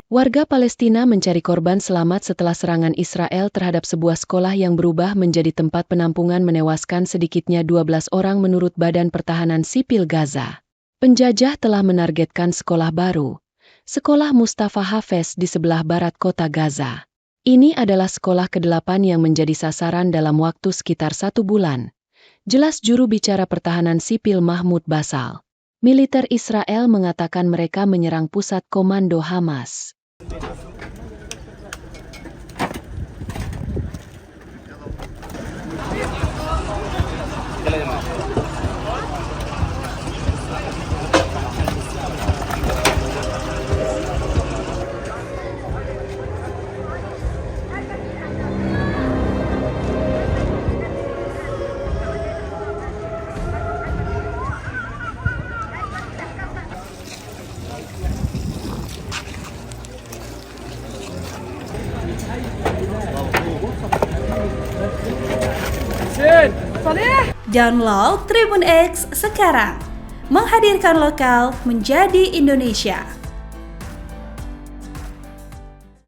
Warga Palestina mencari korban selamat setelah serangan Israel terhadap sebuah sekolah yang berubah menjadi tempat penampungan menewaskan sedikitnya 12 orang menurut Badan Pertahanan Sipil Gaza. Penjajah telah menargetkan sekolah baru, Sekolah Mustafa Hafez di sebelah barat kota Gaza. Ini adalah sekolah ke-8 yang menjadi sasaran dalam waktu sekitar 1 bulan. Jelas juru bicara pertahanan sipil Mahmud Basal. Militer Israel mengatakan mereka menyerang pusat komando Hamas. Download Tribun X sekarang, menghadirkan lokal menjadi Indonesia.